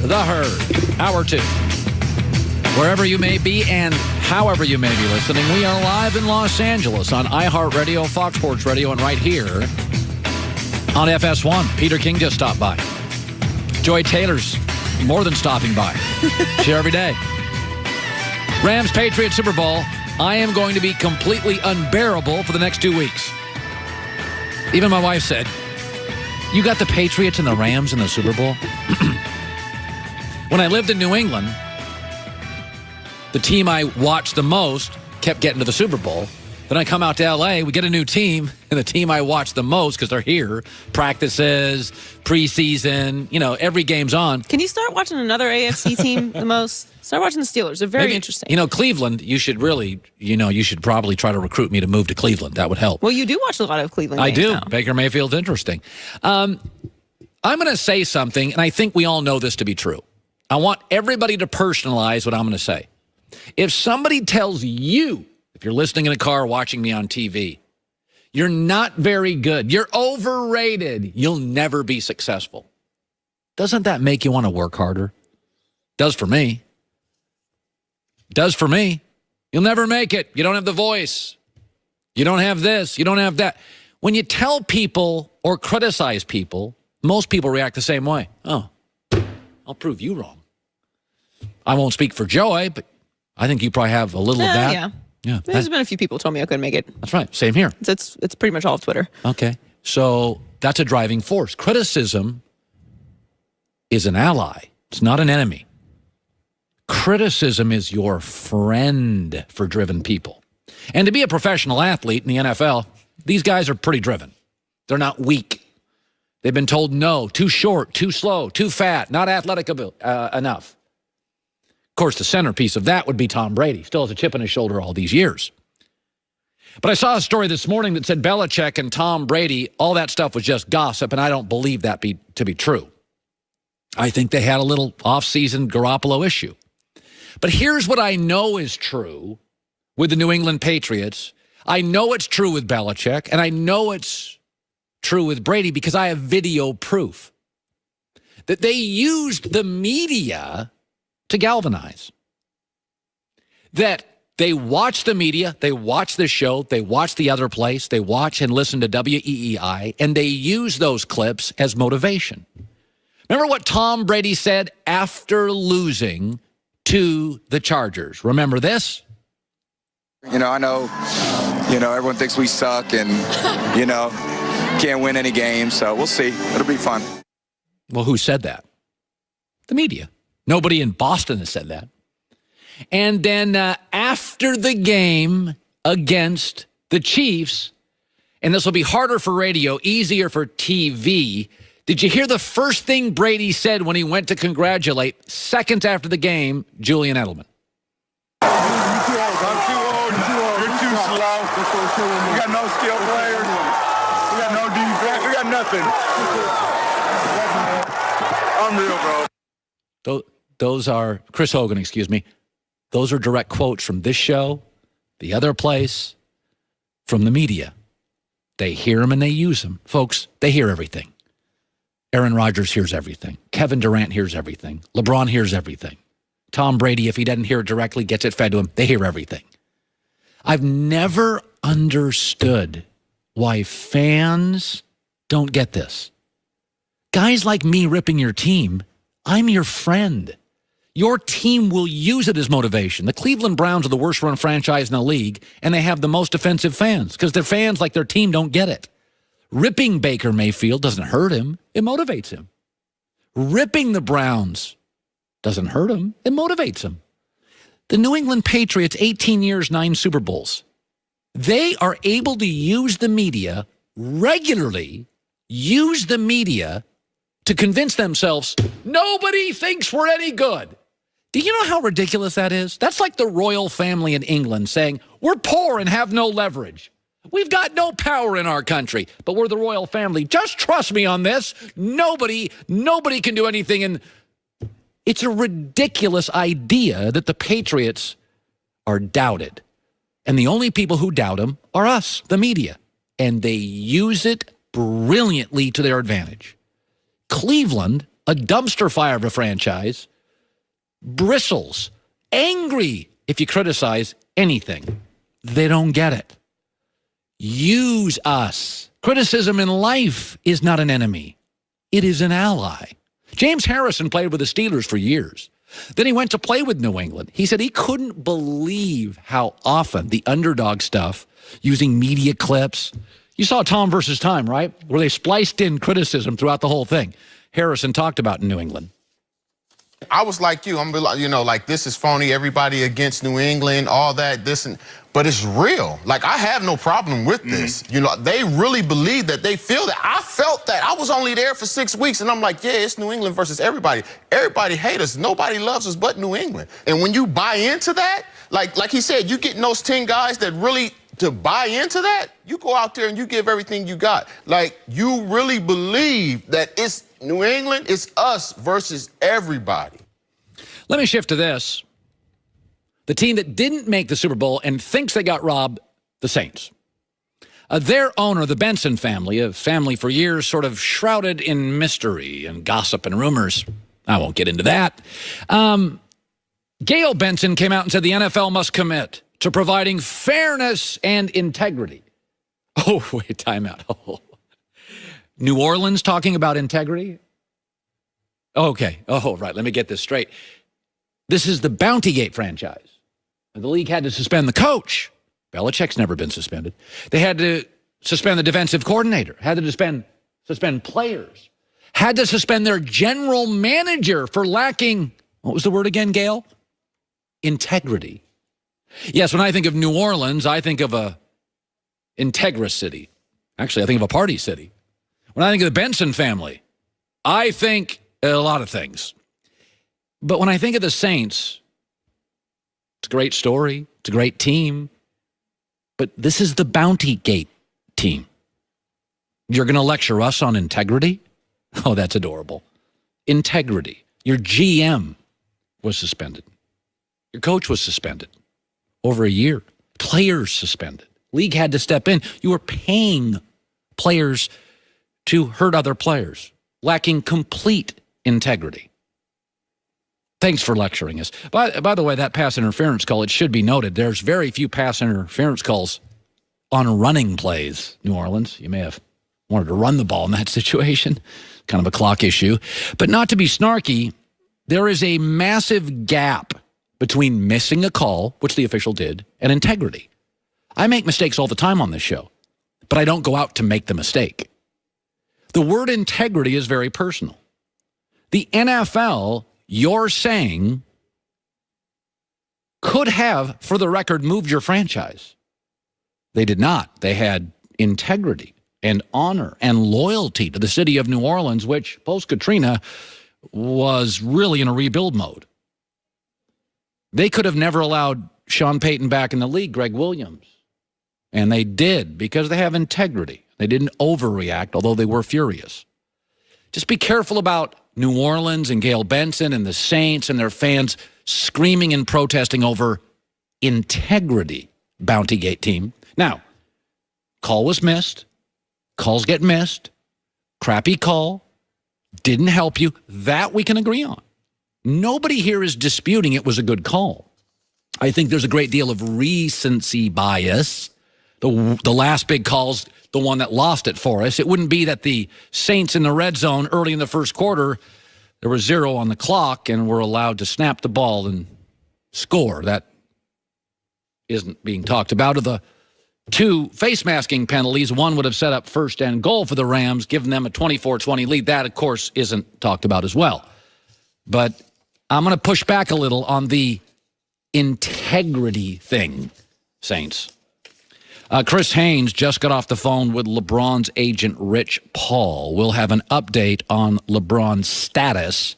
The Herd, Hour 2. Wherever you may be and however you may be listening, we are live in Los Angeles on iHeartRadio, Fox Sports Radio, and right here on FS1. Peter King just stopped by. Joy Taylor's more than stopping by. She's here every day. Rams Patriots Super Bowl. I am going to be completely unbearable for the next 2 weeks. Even my wife said, you got the Patriots and the Rams in the Super Bowl? When I lived in New England, the team I watched the most kept getting to the Super Bowl. Then I come out to L.A., we get a new team, and the team I watch the most, because they're here, practices, preseason, every game's on. Can you start watching another AFC team the most? Start watching the Steelers. They're very interesting. Cleveland, you should really, you should probably try to recruit me to move to Cleveland. That would help. Well, you do watch a lot of Cleveland games. I do. Now. Baker Mayfield's interesting. I'm going to say something, and I think we all know this to be true. I want everybody to personalize what I'm going to say. If somebody tells you, if you're listening in a car or watching me on TV, you're not very good, you're overrated, you'll never be successful, doesn't that make you want to work harder? Does for me. Does for me. You'll never make it. You don't have the voice. You don't have this. You don't have that. When you tell people or criticize people, most people react the same way. Oh, I'll prove you wrong. I won't speak for Joey, but I think you probably have a little of that. Yeah. There's been a few people who told me I couldn't make it. That's right. Same here. It's pretty much all of Twitter. Okay. So that's a driving force. Criticism is an ally. It's not an enemy. Criticism is your friend for driven people. And to be a professional athlete in the NFL, these guys are pretty driven. They're not weak. They've been told no, too short, too slow, too fat, not athletic enough. Of course, the centerpiece of that would be Tom Brady. Still has a chip on his shoulder all these years. But I saw a story this morning that said Belichick and Tom Brady, all that stuff was just gossip, and I don't believe that to be true. I think they had a little off-season Garoppolo issue. But here's what I know is true with the New England Patriots. I know it's true with Belichick, and I know it's true with Brady because I have video proof that they used the media to galvanize. That they watch the media, they watch the show, they watch the other place, they watch and listen to WEEI, and they use those clips as motivation. Remember what Tom Brady said after losing to the Chargers? Remember this? I know, everyone thinks we suck and, can't win any games, so we'll see. It'll be fun. Well, who said that? The media. Nobody in Boston has said that. And then after the game against the Chiefs, and this will be harder for radio, easier for TV, did you hear the first thing Brady said when he went to congratulate, seconds after the game, Julian Edelman? I'm too old. You're too slow. We got no skill players. We got no defense. We got nothing. Unreal, bro. Those are, Chris Hogan, excuse me. Those are direct quotes from this show, the other place, from the media. They hear them and they use them. Folks, they hear everything. Aaron Rodgers hears everything. Kevin Durant hears everything. LeBron hears everything. Tom Brady, if he doesn't hear it directly, gets it fed to him. They hear everything. I've never understood why fans don't get this. Guys like me ripping your team, I'm your friend. Your team will use it as motivation. The Cleveland Browns are the worst run franchise in the league, and they have the most offensive fans because their fans, like their team, don't get it. Ripping Baker Mayfield doesn't hurt him. It motivates him. Ripping the Browns doesn't hurt him. It motivates him. The New England Patriots, 18 years, 9 Super Bowls. They are able to use the media regularly, use the media to convince themselves nobody thinks we're any good. Do you know how ridiculous that is? That's like the royal family in England saying, we're poor and have no leverage. We've got no power in our country, but we're the royal family. Just trust me on this. Nobody can do anything. And it's a ridiculous idea that the Patriots are doubted. And the only people who doubt them are us, the media. And they use it brilliantly to their advantage. Cleveland, a dumpster fire of a franchise, bristles, angry if you criticize anything. They don't get it. Use us. Criticism in life is not an enemy. It is an ally. James Harrison played with the Steelers for years. Then he went to play with New England. He said he couldn't believe how often the underdog stuff, using media clips. You saw Tom versus Time, right? Where they spliced in criticism throughout the whole thing. Harrison talked about in New England. I was like you. I'm, like, this is phony. Everybody against New England, all that, but it's real. Like, I have no problem with this. They really believe that. They feel that. I felt that. I was only there for 6 weeks, and I'm like, yeah, it's New England versus everybody. Everybody hates us. Nobody loves us but New England. And when you buy into that, like he said, you getting those 10 guys that really to buy into that, you go out there and you give everything you got. Like, you really believe that it's New England, it's us versus everybody. Let me shift to this. The team that didn't make the Super Bowl and thinks they got robbed, the Saints. Their owner, the Benson family, a family for years sort of shrouded in mystery and gossip and rumors. I won't get into that. Gail Benson came out and said the NFL must commit to providing fairness and integrity. Oh, wait, time out. Oh. New Orleans talking about integrity? Okay. Oh, right. Let me get this straight. This is the Bountygate franchise. The league had to suspend the coach. Belichick's never been suspended. They had to suspend the defensive coordinator, had to suspend players, had to suspend their general manager for lacking, what was the word again, Gail? Integrity. Yes, when I think of New Orleans, I think of a integrous city. Actually, I think of a party city. When I think of the Benson family, I think a lot of things. But when I think of the Saints, it's a great story. It's a great team. But this is the Bountygate team. You're going to lecture us on integrity? Oh, that's adorable. Integrity. Your GM was suspended. Your coach was suspended. Over a year. Players suspended. League had to step in. You were paying players to hurt other players, lacking complete integrity. Thanks for lecturing us. By the way, that pass interference call, it should be noted, there's very few pass interference calls on running plays, New Orleans. You may have wanted to run the ball in that situation. Kind of a clock issue. But not to be snarky, there is a massive gap between missing a call, which the official did, and integrity. I make mistakes all the time on this show, but I don't go out to make the mistake. The word integrity is very personal. The NFL, you're saying, could have, for the record, moved your franchise. They did not. They had integrity and honor and loyalty to the city of New Orleans, which, post-Katrina, was really in a rebuild mode. They could have never allowed Sean Payton back in the league, Greg Williams. And they did, because they have integrity. They didn't overreact, although they were furious. Just be careful about New Orleans and Gail Benson and the Saints and their fans screaming and protesting over integrity, Bountygate team. Now, call was missed. Calls get missed. Crappy call. Didn't help you. That we can agree on. Nobody here is disputing it was a good call. I think there's a great deal of recency bias. The last big call's the one that lost it for us. It wouldn't be that the Saints in the red zone early in the first quarter, there was 0 on the clock and were allowed to snap the ball and score. That isn't being talked about. Of the 2 face masking penalties, one would have set up first and goal for the Rams, giving them a 24-20 lead. That, of course, isn't talked about as well. But I'm going to push back a little on the integrity thing, Saints. Chris Haynes just got off the phone with LeBron's agent, Rich Paul. We'll have an update on LeBron's status.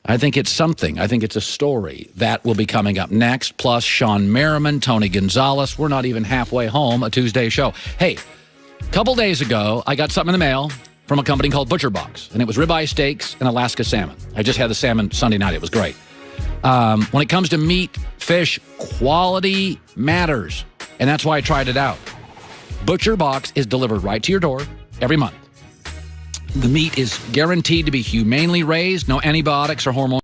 I think it's something. I think it's a story. That will be coming up next. Plus, Sean Merriman, Tony Gonzalez. We're not even halfway home, a Tuesday show. Hey, a couple days ago, I got something in the mail from a company called Butcher Box, and it was ribeye steaks and Alaska salmon. I just had the salmon Sunday night. It was great. When it comes to meat, fish, quality matters. And that's why I tried it out. Butcher Box is delivered right to your door every month. The meat is guaranteed to be humanely raised, no antibiotics or hormones.